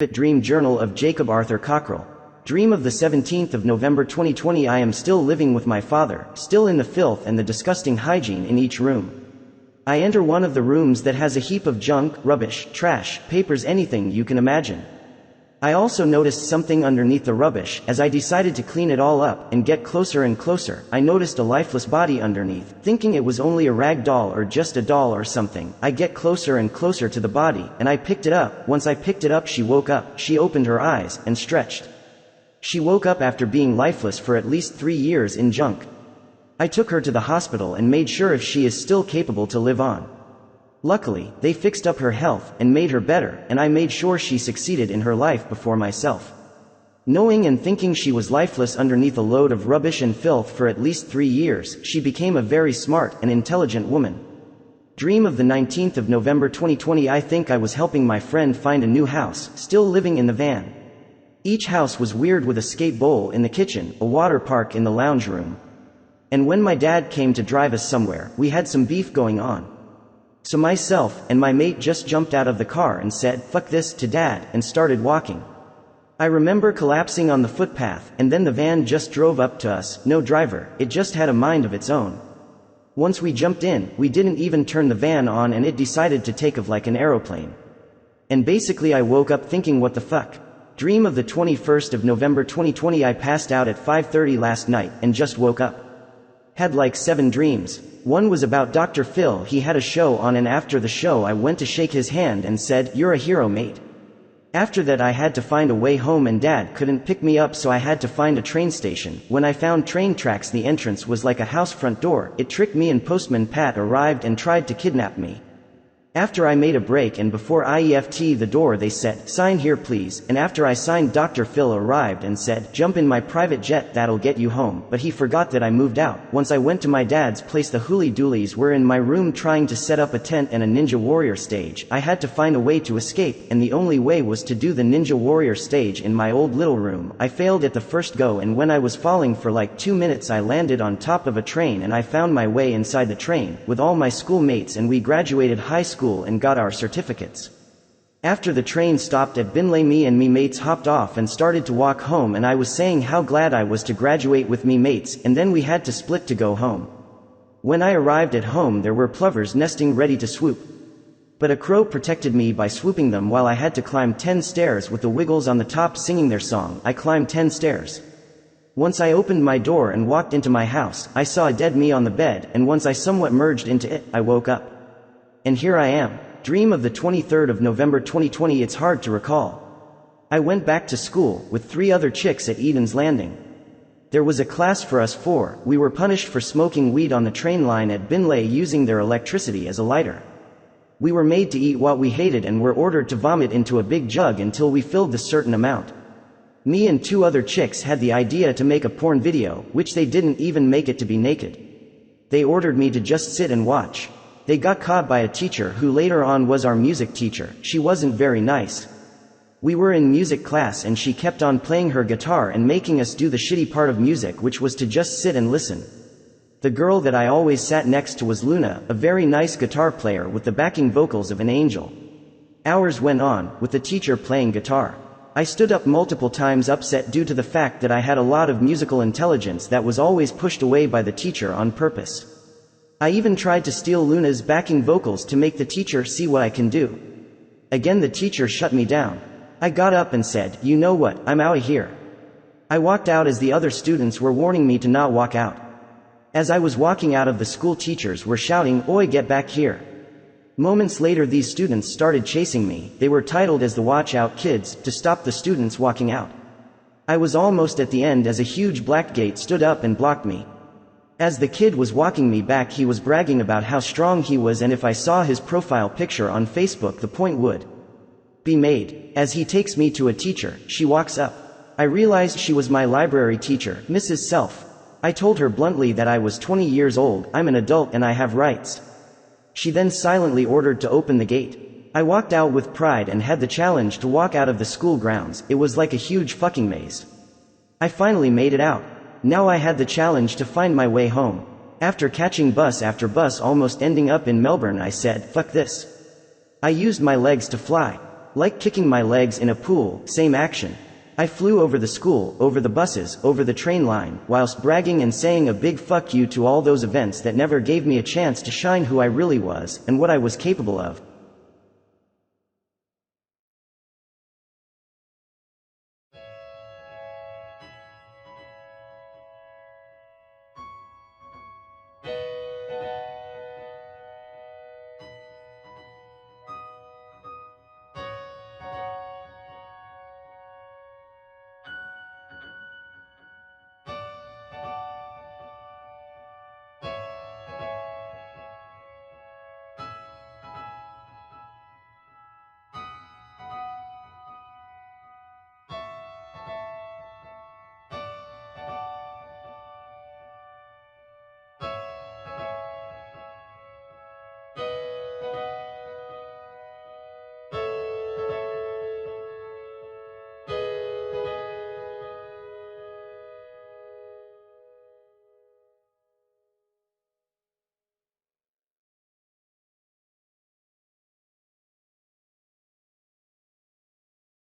Dream Journal of Jacob Arthur Cockrell. Dream of the 17th of November 2020. I am still living with my father, still in the filth and the disgusting hygiene in each room. I enter one of the rooms that has a heap of junk, rubbish, trash, papers, anything you can imagine. I also noticed something underneath the rubbish. As I decided to clean it all up and get closer and closer, I noticed a lifeless body underneath, thinking it was only a rag doll or just a doll or something. I get closer and closer to the body, and I picked it up. Once I picked it up, she woke up. She opened her eyes and stretched. She woke up after being lifeless for at least 3 years in junk. I took her to the hospital and made sure if she is still capable to live on. Luckily, they fixed up her health and made her better, and I made sure she succeeded in her life before myself. Knowing and thinking she was lifeless underneath a load of rubbish and filth for at least 3 years, she became a very smart and intelligent woman. Dream of the 19th of November 2020. I think I was helping my friend find a new house, still living in the van. Each house was weird, with a skate bowl in the kitchen, a water park in the lounge room. And when my dad came to drive us somewhere, we had some beef going on. So myself and my mate just jumped out of the car and said, "Fuck this," to Dad, and started walking. I remember collapsing on the footpath, and then the van just drove up to us, no driver, it just had a mind of its own. Once we jumped in, we didn't even turn the van on and it decided to take off like an aeroplane. And basically I woke up thinking, what the fuck? Dream of the 21st of November 2020. I passed out at 5:30 last night and just woke up. Had like 7 dreams. One was about Dr. Phil. He had a show on, and after the show I went to shake his hand and said, "You're a hero, mate." After that I had to find a way home and Dad couldn't pick me up, so I had to find a train station. When I found train tracks, the entrance was like a house front door. It tricked me, and Postman Pat arrived and tried to kidnap me. After I made a break and before I left the door, they said, "Sign here please," and after I signed, Dr. Phil arrived and said, "Jump in my private jet, that'll get you home," but he forgot that I moved out. Once I went to my dad's place. The hooly doolies were in my room trying to set up a tent and a Ninja Warrior stage. I had to find a way to escape, and the only way was to do the Ninja Warrior stage in my old little room. I failed at the first go, and when I was falling for like 2 minutes I landed on top of a train and I found my way inside the train with all my schoolmates, and we graduated high school and got our certificates. After the train stopped at Binley, me and me mates hopped off and started to walk home, and I was saying how glad I was to graduate with me mates, and then we had to split to go home. When I arrived at home there were plovers nesting ready to swoop. But a crow protected me by swooping them while I had to climb 10 stairs with the Wiggles on the top singing their song. I climbed 10 stairs. Once I opened my door and walked into my house, I saw a dead me on the bed, and once I somewhat merged into it, I woke up. And here I am. Dream of the 23rd of November 2020. It's hard to recall. I went back to school with 3 other chicks at Eden's Landing. There was a class for us 4. We were punished for smoking weed on the train line at Binley using their electricity as a lighter. We were made to eat what we hated and were ordered to vomit into a big jug until we filled the certain amount. Me and 2 other chicks had the idea to make a porn video, which they didn't even make it to be naked. They ordered me to just sit and watch. They got caught by a teacher who later on was our music teacher. She wasn't very nice. We were in music class and she kept on playing her guitar and making us do the shitty part of music, which was to just sit and listen. The girl that I always sat next to was Luna, a very nice guitar player with the backing vocals of an angel. Hours went on, with the teacher playing guitar. I stood up multiple times, upset due to the fact that I had a lot of musical intelligence that was always pushed away by the teacher on purpose. I even tried to steal Luna's backing vocals to make the teacher see what I can do. Again the teacher shut me down. I got up and said, "You know what, I'm outta here." I walked out as the other students were warning me to not walk out. As I was walking out of the school, teachers were shouting, "Oi, get back here." Moments later these students started chasing me. They were titled as the Watch Out Kids, to stop the students walking out. I was almost at the end as a huge black gate stood up and blocked me. As the kid was walking me back, he was bragging about how strong he was, and if I saw his profile picture on Facebook the point would be made. As he takes me to a teacher, she walks up. I realized she was my library teacher, Mrs. Self. I told her bluntly that I was 20 years old, I'm an adult and I have rights. She then silently ordered to open the gate. I walked out with pride and had the challenge to walk out of the school grounds. It was like a huge fucking maze. I finally made it out. Now I had the challenge to find my way home. After catching bus after bus, almost ending up in Melbourne, I said, "Fuck this." I used my legs to fly. Like kicking my legs in a pool, same action. I flew over the school, over the buses, over the train line, whilst bragging and saying a big fuck you to all those events that never gave me a chance to shine who I really was, and what I was capable of.